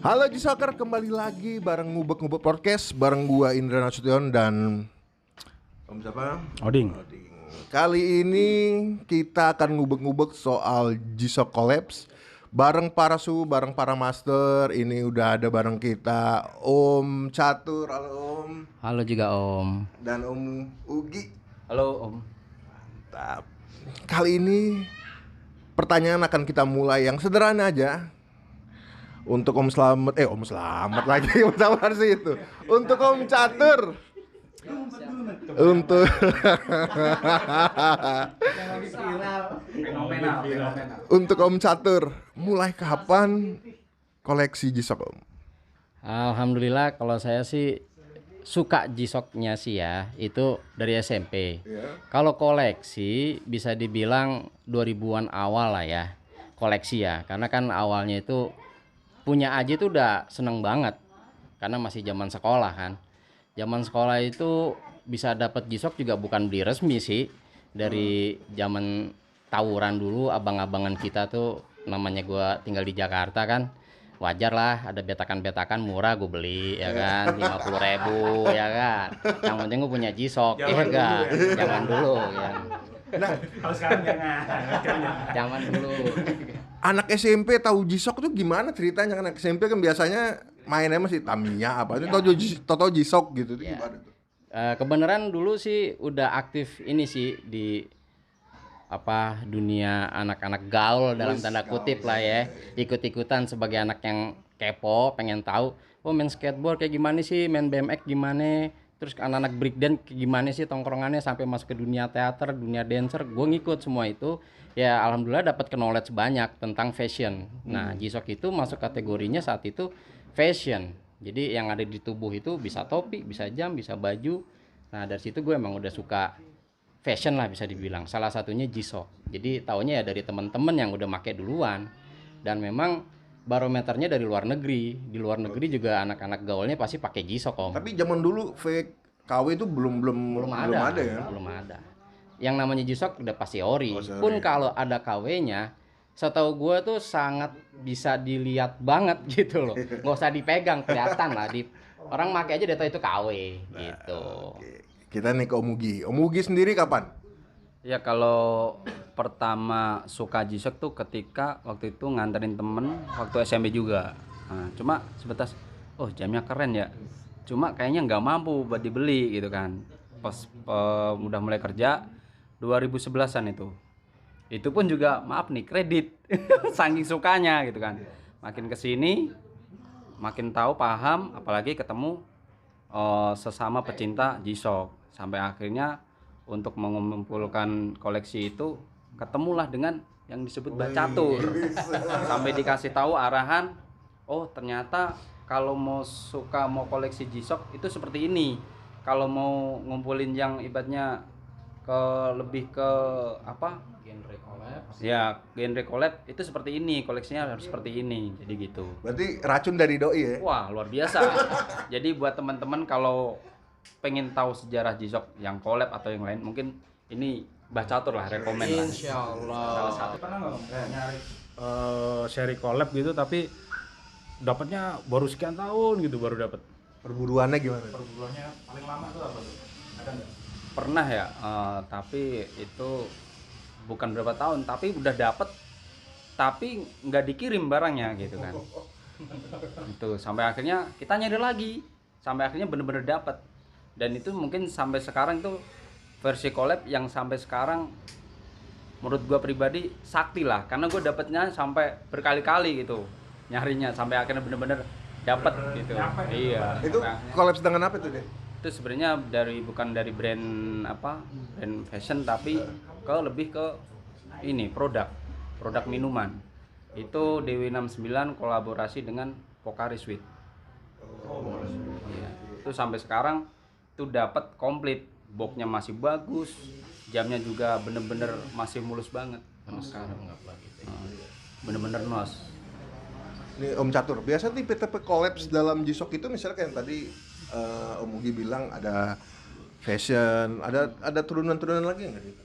Halo G-Soccer, kembali lagi bareng Ngubek-Ngubek Podcast bareng gua Indra Nasution dan Om siapa? Oding. Kali ini kita akan ngubek-ngubek soal G-Shock Collapse bareng para bareng para master. Ini udah ada bareng kita Om Catur, halo Om. Halo juga Om. Dan Om Ugi. Halo Om. Mantap. Kali ini pertanyaan akan kita mulai yang sederhana aja. Untuk Om Slamet, Om Slamet lagi, Om Sabar sih itu. Untuk Om Catur. Untuk Untuk Om Catur, mulai kapan koleksi G-Shock Om? Alhamdulillah kalau saya sih suka G-Shock-nya sih ya, itu dari SMP. Kalau koleksi bisa dibilang 2000-an awal lah ya, koleksi ya. Karena kan awalnya itu punya aja tuh udah seneng banget. Karena masih zaman sekolah kan. Zaman sekolah itu bisa dapat G-Shock juga bukan beli resmi sih. Dari zaman tawuran dulu, abang-abangan kita tuh, namanya gua tinggal di Jakarta kan. Wajar lah ada betakan-betakan murah gue beli ya kan, 50.000 ya kan. Yang penting gue punya G-Shock ya enggak. Zaman dulu ya. Nah, Kalau sekarang jangan. Zaman dulu. anak SMP tahu G-Shock tuh gimana ceritanya? Anak SMP kan biasanya mainnya masih Tamiya apa itu tahu G-Shock gitu tuh Ya. gimana tuh? Kebenaran dulu sih udah aktif ini sih di dunia anak-anak gaul dalam tanda kutip lah ya, ikut-ikutan sebagai anak yang kepo, pengen tahu main skateboard kayak gimana sih, main BMX gimana, terus anak-anak breakdance kayak gimana sih tongkrongannya, sampai masuk ke dunia teater, dunia dancer, gue ngikut semua itu ya. Alhamdulillah dapat knowledge banyak tentang fashion. Nah, G-Shock itu masuk kategorinya saat itu fashion, jadi yang ada di tubuh itu bisa topi, bisa jam, bisa baju. Nah dari situ gue emang udah suka fashion lah bisa dibilang, salah satunya G-Shock. Jadi taunya ya dari teman-teman yang udah make duluan, dan memang barometernya dari luar negeri. Di luar negeri juga anak-anak gaulnya pasti pakai G-Shock Om. Tapi zaman dulu VKW itu belum ada ya. Belum ada. Yang namanya G-Shock udah pasti ori. Oh, sorry. Pun kalau ada KW-nya, setahu gue tuh sangat bisa dilihat banget gitu loh. Nggak usah dipegang, kelihatan lah. Orang make aja dia tahu itu KW gitu. Oke. Kita nih ke Om Ugi. Om Ugi sendiri kapan? Ya kalau pertama suka G-Shock tuh ketika waktu itu nganterin temen waktu SMP juga. Nah, cuma sebatas, oh jamnya keren ya. Cuma kayaknya nggak mampu buat dibeli gitu kan. Pas udah mulai kerja 2011-an itu. Itu pun juga maaf nih kredit. Saking sukanya gitu kan. Makin kesini makin tahu paham, apalagi ketemu sesama pecinta G-Shock. Sampai akhirnya untuk mengumpulkan koleksi itu ketemulah dengan yang disebut bacatur. Sampai dikasih tahu arahan, oh ternyata kalau mau koleksi G-Shock itu seperti ini. Kalau mau ngumpulin yang ibaratnya lebih ke Genre collab. ya genre collab itu seperti ini, koleksinya harus seperti ini. Jadi gitu. Berarti racun dari doi ya? Wah luar biasa. Jadi buat teman-teman kalau pengen tahu sejarah G-Shock yang collab atau yang lain, mungkin ini Bacatur lah, rekomen lah. Insyaallah. Salah satu. Pernah nggak nyari seri collab gitu tapi dapatnya baru sekian tahun gitu baru dapat. Perburuannya gimana? Perbulannya paling lama tuh apa tuh? Ada nggak? Pernah ya, tapi itu bukan berapa tahun, tapi udah dapet, tapi nggak dikirim barangnya gitu kan. Itu sampai akhirnya kita nyari lagi, sampai akhirnya bener-bener dapet. Dan itu mungkin sampai sekarang tuh versi collab yang sampai sekarang menurut gua pribadi sakti lah, karena gua dapetnya sampai berkali-kali gitu nyarinya, sampai akhirnya bener-bener dapet gitu. Iya. Itu sampai akhirnya- collabs dengan apa tuh deh? itu sebenarnya bukan dari brand brand fashion, tapi lebih ke ini produk minuman. Itu Dewi 69 kolaborasi dengan Pocari Sweat. Iya. Itu sampai sekarang itu dapat komplit, boxnya masih bagus, jamnya juga bener-bener masih mulus banget sampai sekarang. Bener-bener nos. Ini Om Catur, biasa tipe-tipe collabs dalam G-Shock itu misalnya kayak yang tadi Om Ugi bilang ada fashion, ada turunan-turunan lagi nggak gitu?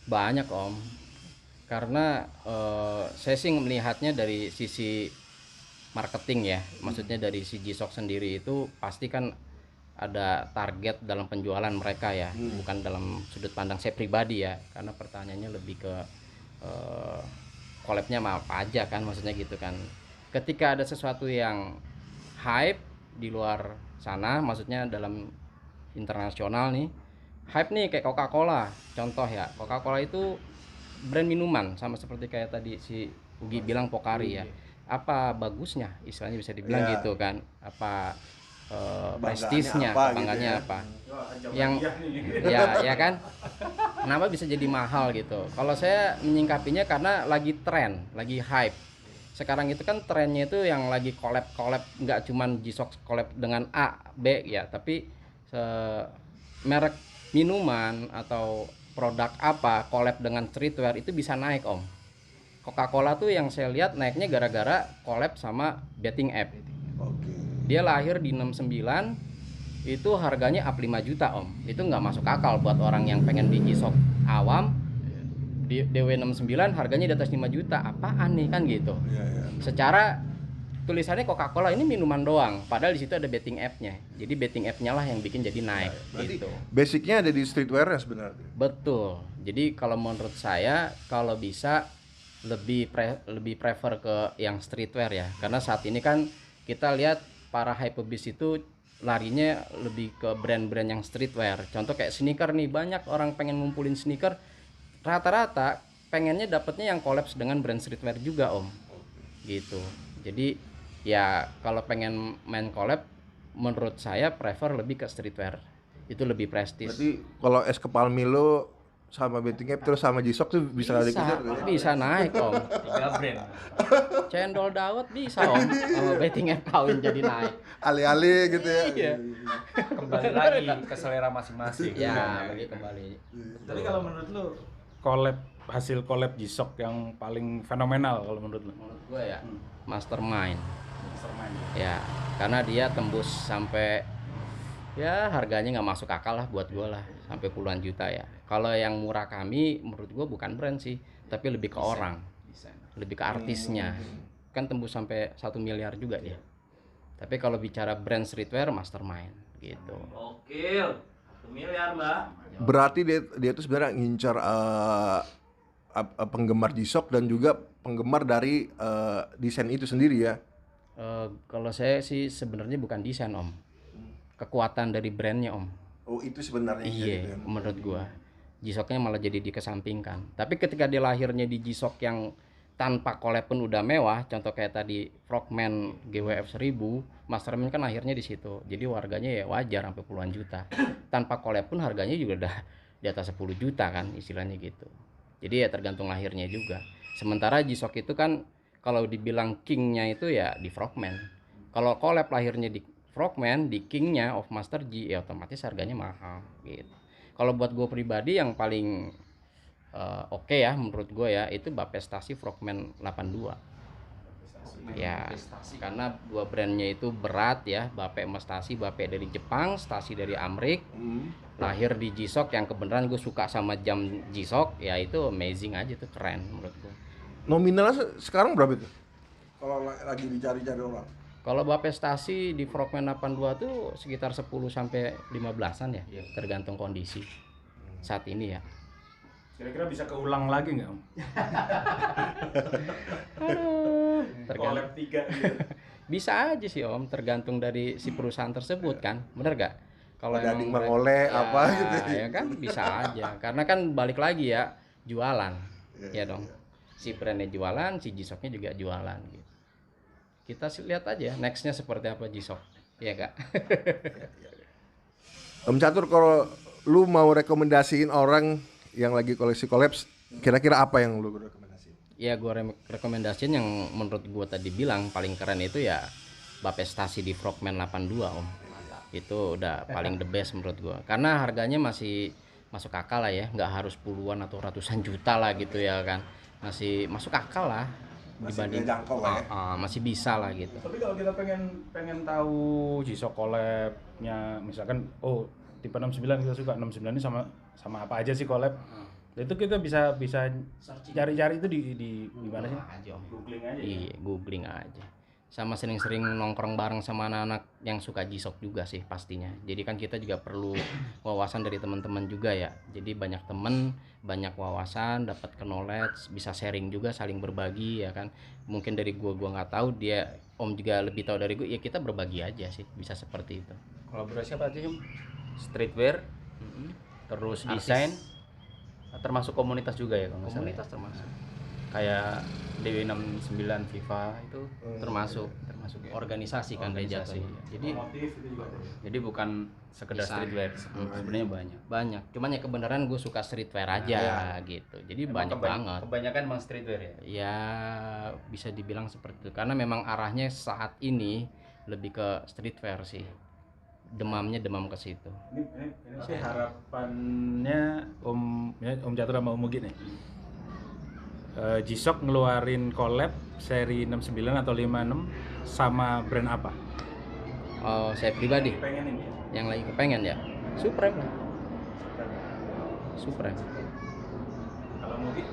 Banyak Om, karena saya sih melihatnya dari sisi marketing ya. Maksudnya dari si G-Shock sendiri itu pasti kan ada target dalam penjualan mereka ya, bukan dalam sudut pandang saya pribadi ya, karena pertanyaannya lebih ke collabnya sama apa aja kan, maksudnya gitu kan. Ketika ada sesuatu yang hype di luar sana, maksudnya dalam internasional nih, hype nih kayak Coca-Cola, contoh ya, Coca-Cola itu brand minuman, sama seperti kayak tadi si Ugi bilang Pocari ya. Apa bagusnya, istilahnya bisa dibilang Ya. gitu kan, apa Banggaannya prestisnya, apa gitu kebanggaannya ya. apa, yang ya kan, kenapa bisa jadi mahal gitu. Kalau saya menyingkapinya karena lagi tren, lagi hype. Sekarang itu kan trennya itu yang lagi collab, nggak cuman G-Shock collab dengan A, B ya, tapi merek minuman atau produk apa collab dengan streetwear itu bisa naik om. Coca-Cola tuh yang saya lihat naiknya gara-gara collab sama betting app. Oke. Dia lahir di 69, itu harganya up 5 juta om. Itu nggak masuk akal buat orang yang pengen beli G-Shock awam. Di DW69 harganya di atas 5 juta, apaan nih kan gitu. Iya, iya. Secara tulisannya Coca-Cola ini minuman doang, padahal di situ ada betting app-nya. Jadi betting app-nya lah yang bikin jadi naik Berarti gitu. basicnya ada di streetwear ya sebenarnya. Betul. Jadi kalau menurut saya kalau bisa lebih prefer ke yang streetwear ya. Karena saat ini kan kita lihat para hypebeast itu larinya lebih ke brand-brand yang streetwear. Contoh kayak sneaker nih, banyak orang pengen ngumpulin sneaker. Rata-rata pengennya dapetnya yang collabs dengan brand streetwear juga om. Gitu. Jadi ya kalau pengen main collab, menurut saya prefer lebih ke streetwear. Itu lebih prestis. Berarti kalau es kepal Milo sama betting app terus sama G-Shock tuh bisa dikejar gitu ya? Bisa naik om. 3 brand. Cendol dawet bisa om, sama betting app kawin jadi naik. Ali-ali gitu ya. Iya. Kembali lagi ke selera masing-masing. Ya, bagi kembali. Tapi kalau menurut lu hasil collab G-Shock yang paling fenomenal kalau menurut lu? Menurut gue ya, Mastermind. Ya, karena dia tembus sampai ya harganya nggak masuk akal lah buat gue lah, sampai puluhan juta ya. Kalau yang murah kami menurut gue bukan brand sih, tapi lebih ke orang, lebih ke artisnya. Kan tembus sampai 1 miliar juga dia. Tapi kalau bicara brand streetwear, Mastermind gitu. Gokil. 1 miliar, Mbak. Berarti dia tuh sebenarnya ngincar penggemar G-Shock dan juga penggemar dari desain itu sendiri ya. Kalau saya sih sebenarnya bukan desain om, kekuatan dari brandnya om. Oh itu sebenarnya gitu Iya, ya. menurut gua G-Shocknya malah jadi dikesampingkan. Tapi ketika dia lahirnya di G-Shock yang tanpa collab pun udah mewah, contoh kayak tadi Frogman GWF 1000, Mastermind kan akhirnya di situ. Jadi harganya ya wajar sampai puluhan juta. Tanpa collab pun harganya juga udah di atas 10 juta kan istilahnya gitu. Jadi ya tergantung lahirnya juga. Sementara G-Shock itu kan kalau dibilang kingnya itu ya di Frogman. Kalau collab lahirnya di Frogman, di kingnya of Master G, ya otomatis harganya mahal gitu. Kalau buat gue pribadi yang paling oke ya menurut gue ya itu Bapestasi Frogman 82 ya, karena dua brandnya itu berat ya. Bape sama Stasi, Bape dari Jepang, Stasi dari Amrik, lahir di G-Shock yang kebenaran gue suka sama jam G-Shock ya, itu amazing aja tuh, keren menurut gue. Nominalnya sekarang berapa itu? Kalau lagi dicari-cari orang. Kalau Bapestasi di Frogman 82 tuh sekitar 10 sampai 15-an ya, tergantung kondisi saat ini ya. Kira-kira bisa keulang lagi nggak om? Collab 3 gitu. Bisa aja sih om, tergantung dari si perusahaan tersebut kan, bener gak? Kalau Ada emang Mang Oleh ya, apa gitu ya kan bisa aja, karena kan balik lagi ya jualan, ya dong. Si brandnya jualan, si G-Shocknya juga jualan gitu. Kita lihat aja nextnya seperti apa G-Shock, ya kak. Om Catur, kalau lu mau rekomendasiin orang yang lagi koleksi collabs, kira-kira apa yang lu rekomendasiin? Ya gue rekomendasiin yang menurut gue tadi bilang paling keren itu ya Bapestasi di Frogman 82 om. Itu udah paling the best menurut gue, karena harganya masih masuk akal lah ya, nggak harus puluhan atau ratusan juta lah gitu ya kan, masih masuk akal lah dibanding masih bisa lah gitu. Tapi kalau kita pengen tahu G-Shock collab-nya, misalkan tipe 69 kita suka 69 ini sama apa aja sih collab? Itu kita bisa cari-cari itu di mana sih? Aja om. Googling aja. Iya, googling aja. sama sering-sering nongkrong bareng sama anak-anak yang suka G-Shock juga sih pastinya. Jadi kan kita juga perlu wawasan dari teman-teman juga ya. Jadi banyak temen, banyak wawasan, dapat knowledge, bisa sharing juga, saling berbagi ya kan. Mungkin dari gua nggak tahu, dia Om juga lebih tahu dari gua, ya kita berbagi aja sih, bisa seperti itu. Kolaborasi apa aja, Om? Streetwear, terus desain, termasuk komunitas juga ya kalau nggak salah ya? Komunitas termasuk. Kayak DW69 FIFA itu Termasuk ya. organisasi kan dia Organisasi. jatuhnya. Jadi bukan sekedar Desain. streetwear, sebenarnya banyak. Cuman ya kebenaran gue suka streetwear aja gitu. Jadi banyak banget. Kebanyakan emang streetwear ya. Ya bisa dibilang seperti itu karena memang arahnya saat ini lebih ke streetwear sih. Demamnya demam ke situ. Ini sih harapannya Om Catur sama Om Mugi nih. G-Shock ngeluarin collab seri 69 atau 56 sama brand apa? Oh, saya pribadi Pengen ini ya? yang lagi kepengen ya Supreme lah. Supreme. Kalau Mugi?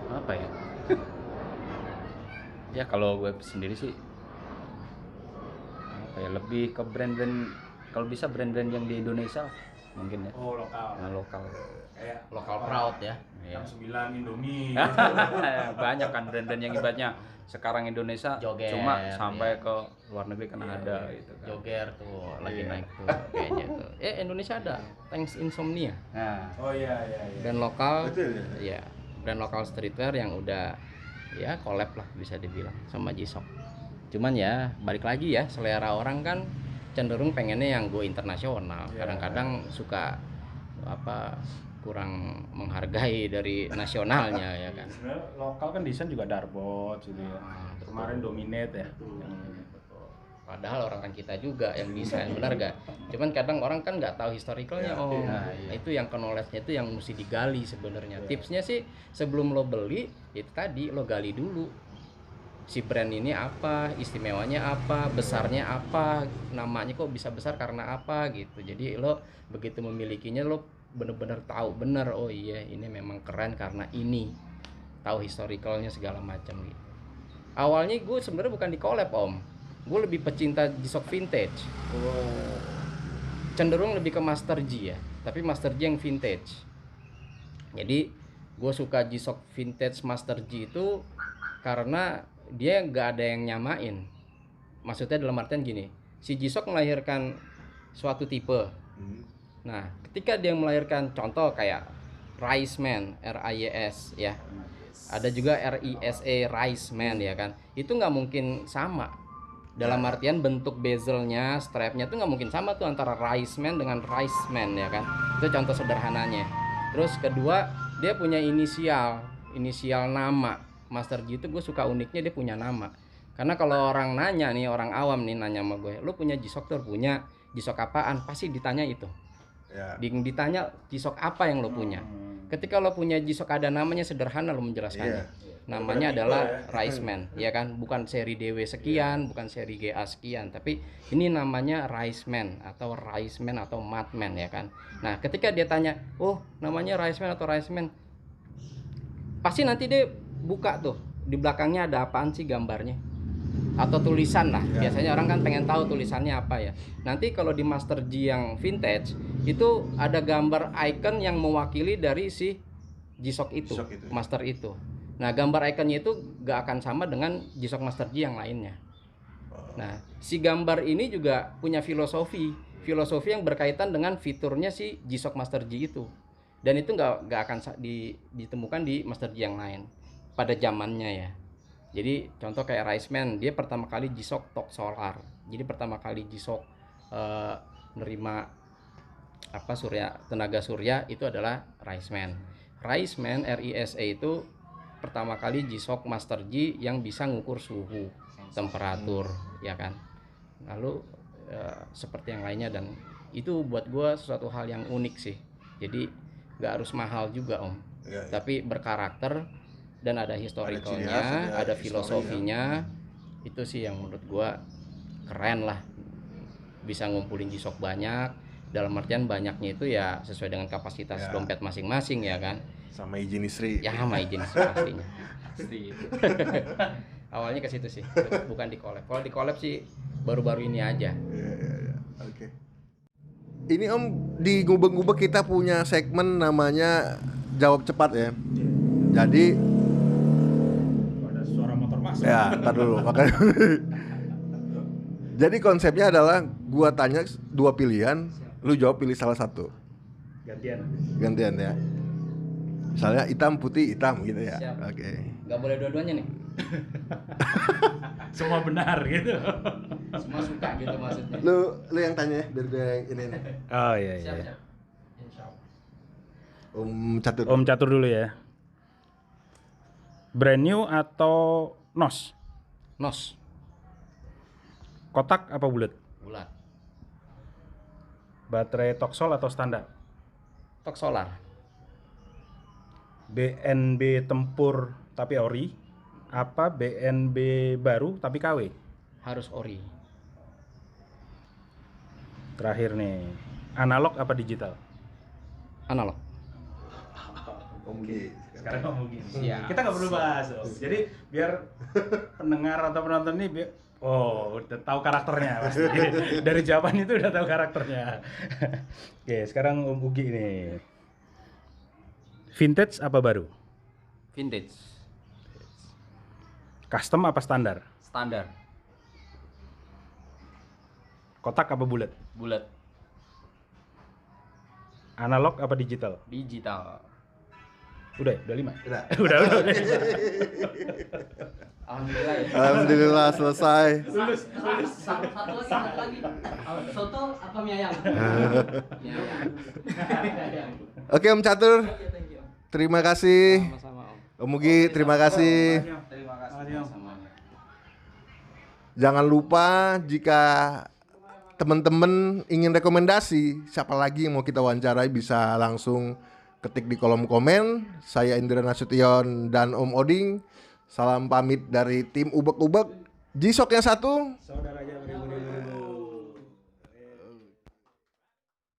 Apa ya? Ya kalau gue sendiri sih apa ya, lebih ke brand-brand, kalau bisa brand-brand yang di Indonesia lah, mungkin ya. Oh, lokal. Nah, lokal. Kayak Lokal proud ya. Iya. 69 Indomie. Banyak kan brand-brand yang ibaratnya sekarang Indonesia Joger, cuma sampai ya. ke luar negeri kan ada gitu kan. Joger tuh lagi Iya. naik tuh kayaknya tuh. Indonesia ada Thanks Insomnia. Nah, Oh iya. Brand lokal. Iya. Brand lokal streetwear yang udah ya collab lah bisa dibilang sama G-Shock. Cuman ya balik lagi ya, selera orang kan cenderung pengennya yang go internasional. Kadang-kadang suka apa kurang menghargai dari nasionalnya ya kan. Sebenarnya lokal kan desain juga Darbot gitu ya. Betul. Kemarin Dominate ya. Padahal orang kita juga yang desain, benar gak? Cuman kadang orang kan nggak tahu historicalnya. Nah, itu yang knowledge-nya itu yang mesti digali sebenarnya. Tipsnya sih sebelum lo beli itu tadi lo gali dulu si brand ini apa, istimewanya apa, besarnya apa, namanya kok bisa besar karena apa gitu. Jadi lo begitu memilikinya lo bener-bener tahu bener, oh iya ini memang keren karena ini, tahu historicalnya segala macam gitu. Awalnya gue sebenarnya bukan di collab Om, gue lebih pecinta G-Shock vintage. Cenderung lebih ke Master G ya, tapi Master G yang vintage. Jadi gue suka G-Shock vintage Master G itu karena dia nggak ada yang nyamain. Maksudnya dalam artian gini, si G-Shock melahirkan suatu tipe. Nah, ketika dia melahirkan contoh kayak Riceman, RIS ya. Ada juga RISA Riceman ya kan. Itu nggak mungkin sama. Dalam artian bentuk bezelnya, strapnya tuh nggak mungkin sama tuh antara Riceman dengan Riceman ya kan. Itu contoh sederhananya. Terus kedua, dia punya inisial nama. Master G itu gue suka uniknya dia punya nama. Karena kalau orang nanya nih, orang awam nih nanya sama gue, lu punya G-Shock tuh, punya G-Shock apaan? Pasti ditanya itu. Ya. Ditanya G-Shock apa yang lo punya. Ketika lo punya G-Shock ada namanya sederhana lo menjelaskannya. Namanya adalah Riceman, ya kan? Bukan seri DW sekian, bukan seri GA sekian, tapi ini namanya Riceman atau Riceman atau Madman ya kan. Nah, ketika dia tanya, "Oh, namanya Riceman atau Riceman?" Pasti nanti dia buka tuh, di belakangnya ada apaan sih gambarnya? Atau tulisan lah. Biasanya orang kan pengen tahu tulisannya apa ya. Nanti kalau di Master G yang vintage itu ada gambar icon yang mewakili dari si G-Shock itu, Master itu. Nah, gambar ikonnya itu gak akan sama dengan G-Shock Master G yang lainnya. Nah, si gambar ini juga punya filosofi yang berkaitan dengan fiturnya si G-Shock Master G itu. Dan itu gak akan ditemukan di Master G yang lain pada zamannya ya. Jadi contoh kayak Riceman, dia pertama kali G-Shock Tok Solar. Jadi pertama kali G-Shock nerima apa tenaga surya itu adalah Riceman. Riceman RISA itu pertama kali G-Shock Master G yang bisa ngukur suhu, temperatur, ya kan. Lalu seperti yang lainnya, dan itu buat gue sesuatu hal yang unik sih. Jadi nggak harus mahal juga Om, tapi berkarakter dan ada historicalnya, ada filosofinya. Itu sih yang menurut gua keren lah, bisa ngumpulin G-Shock banyak. Dalam artian banyaknya itu ya sesuai dengan kapasitas dompet masing-masing ya kan. Sama izin istri. Ya sama izin pastinya. Awalnya ke situ sih, bukan di collab. Kalau di collab sih baru-baru ini aja. Iya. Oke. Ini Om, di Ngubek-Ngubek kita punya segmen namanya Jawab Cepat ya. Jadi Ada suara motor masuk. ya, tar dulu makanya. Jadi konsepnya adalah gua tanya 2 pilihan, lu jawab pilih salah satu. Gantian. Gantian ya. Misalnya hitam putih hitam gitu ya. Siap. Oke. Nggak boleh dua-duanya nih. Semua benar gitu. Semua suka gitu maksudnya. Lu yang tanya ya, biar gue yang ini nih. Oh iya Siap, iya. siap. Insyaallah. Om Catur. Om Catur dulu ya. Brand new atau nos? Nos, Kotak apa bulat? bulat. Baterai Toksol atau standar? Tok solar, BNB tempur tapi ori? Apa BNB baru tapi KW? harus ori. Terakhir nih, analog apa digital? Analog. Oke. Sekarang ngomong gini. Siap. Kita nggak perlu bahas, Om. Jadi biar pendengar atau penonton ini udah tahu karakternya pasti. Dari jawaban itu udah tahu karakternya. Oke, sekarang Om Ugi nih. Vintage apa baru? Vintage, Custom apa standar? standar, Kotak apa bulat? bulat, Analog apa digital? digital. Udah 5. Udah. udah. Alhamdulillah ya. Alhamdulillah selesai. Satu lagi. Soto apa mie ayam? Mie ayam. Oke Om Catur, Thank you. terima kasih. Sama-sama Om. Om Mugi, terima kasih. Terima kasih semuanya. Jangan lupa jika teman-teman ingin rekomendasi siapa lagi yang mau kita wawancarai bisa langsung ketik di kolom komen. Saya Indra Nasution dan Om Oding. Salam pamit dari tim Ubek-Ubek. Jisok yang satu. Saudara